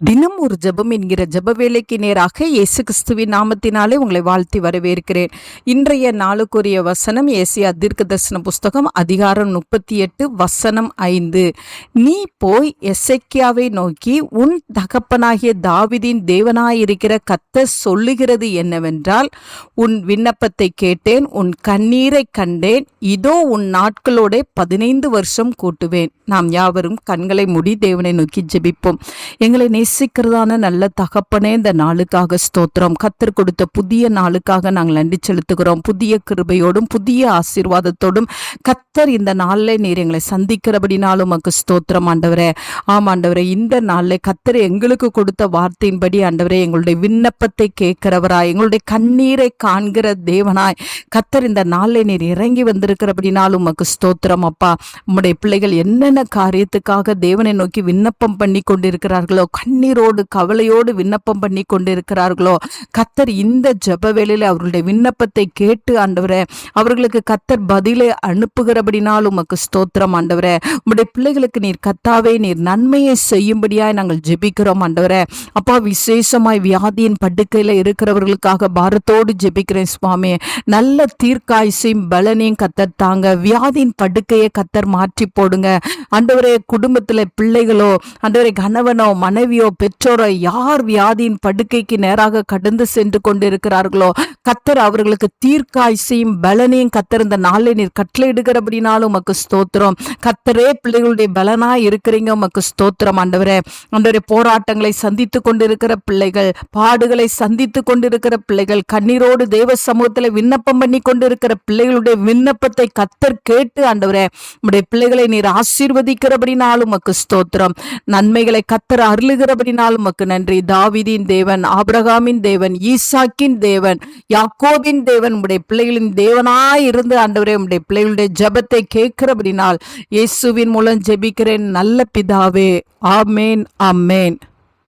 தினம் ஒரு ஜெபம் என்கிற ஜெப வேலைக்கு நேராக இயேசு கிறிஸ்துவின் நாமத்தினாலே உங்களை வாழ்த்தி வரவேற்கிறேன். இன்றைய நாளுக்குரிய வசனம் ஏசியா தீர்க்கதரிசன புஸ்தகம் அதிகாரம் 38 வசனம் 5. நீ போய் எசேக்கியாவை நோக்கி, உன் தகப்பனாகிய தாவீதின் தேவனாயிருக்கிற கர்த்தர் சொல்லுகிறது என்னவென்றால், உன் விண்ணப்பத்தை கேட்டேன், உன் கண்ணீரை கண்டேன், இதோ உன் நாட்களோட 15 வருஷம் கூட்டுவேன். நாம் யாவரும் கண்களை மூடி தேவனை நோக்கி ஜெபிப்போம். எங்களை நேசிக்கிறதான நல்ல தகப்பனே, இந்த நாளுக்காக ஸ்தோத்திரம். கர்த்தர் கொடுத்த புதிய நாளுக்காக நாங்கள் நன்றி செலுத்துகிறோம். புதிய கிருபையோடும் புதிய ஆசீர்வாதத்தோடும் கர்த்தர் இந்த நாளில் நீர் எங்களை சந்திக்கிறபடினாலும் உமக்கு ஸ்தோத்திரம் ஆண்டவரே. ஆண்டவரே, இந்த நாளில் கர்த்தர் எங்களுக்கு கொடுத்த வார்த்தையின்படி ஆண்டவரே, எங்களுடைய விண்ணப்பத்தை கேட்கிறவராய், எங்களுடைய கண்ணீரை காண்கிற தேவனாய் கர்த்தர் இந்த நாளில் நீர் இறங்கி வந்திருக்கிறபடினாலும் உமக்கு ஸ்தோத்திரம் அப்பா. உம்முடைய பிள்ளைகள் என்னென்ன காரியத்துக்காக தேவனை நோக்கி விண்ணப்பம் பண்ணி கொண்டிருக்கிறார்களோ, கண்ணீரோடு கவலையோடு விண்ணப்பம் பண்ணி கொண்டிருக்கிறார்களோ, கர்த்தர் இந்த ஜெப வேளையில அவர்களுடைய விண்ணப்பத்தை கேட்டு ஆண்டவரே, அவர்களுக்கு கர்த்தர் பதிலை அனுப்புகிறபடினால் உமக்கு ஸ்தோத்திரம் ஆண்டவரே. உம்முடைய பிள்ளைகளுக்கு நீர் கர்த்தாவே நீர் நன்மையை செய்யும்படியாய் நாங்கள் ஜெபிக்கிறோம் ஆண்டவரே. அப்பா, விசேஷமாய் வியாதியின் படுக்கையில இருக்கிறவர்களுக்காக பாரத்தோடு ஜெபிக்கிறேன் சுவாமி. நல்ல தீர்க்காயுசையும் பலனையும் கர்த்தர் தாங்க. வியாதியின் படுக்கையை கர்த்தர் மாற்றி போடுங்க ஆண்டவரே. குடும்பத்துல பிள்ளைகளோ ஆண்டவரே, கணவனோ மனைவியோ பெற்றோரோ யார் வியாதியின் படுக்கைக்கு நேராக கடந்து சென்று கொண்டிருக்கிறார்களோ, கர்த்தர் அவர்களுக்கு தீர்க்காயுசையும் பலனையும் கர்த்தர் இந்த நாளில் நீர் கட்டளையிடுகிறபடினாலும் உமக்கு ஸ்தோத்திரம். கர்த்தரே பிள்ளைகளுடைய பலனாய் இருக்கிறீங்க, உமக்கு ஸ்தோத்திரம் ஆண்டவரே. ஆண்டவரே, போராட்டங்களை சந்தித்து கொண்டிருக்கிற பிள்ளைகள், பாடுகளை சந்தித்து கொண்டிருக்கிற பிள்ளைகள், கண்ணீரோடு தேவ சமூகத்துல விண்ணப்பம் பண்ணி கொண்டிருக்கிற பிள்ளைகளுடைய விண்ணப்பத்தை கர்த்தர் கேட்டு ஆண்டவரே, உம்முடைய பிள்ளைகளை நீர் ஆசீர்வதிக்கிறபடினாலும் உமக்கு ஸ்தோத்திரம். நன்மைகளை கர்த்தர் அருளுகிறபடினாலும் உமக்கு நன்றி. தாவீதின் தேவன், ஆபிரகாமின் தேவன், ஈசாக்கின் தேவன், யாக்கோபின் தேவன், உம்முடைய பிள்ளைகளின் தேவனாய் இருந்து ஆண்டவரே, உம்முடைய பிள்ளைகளுடைய ஜெபத்தை கேட்கிறபடினால் இயேசுவின் மூலம் ஜெபிக்கிறேன் நல்ல பிதாவே. ஆமேன், ஆமேன்.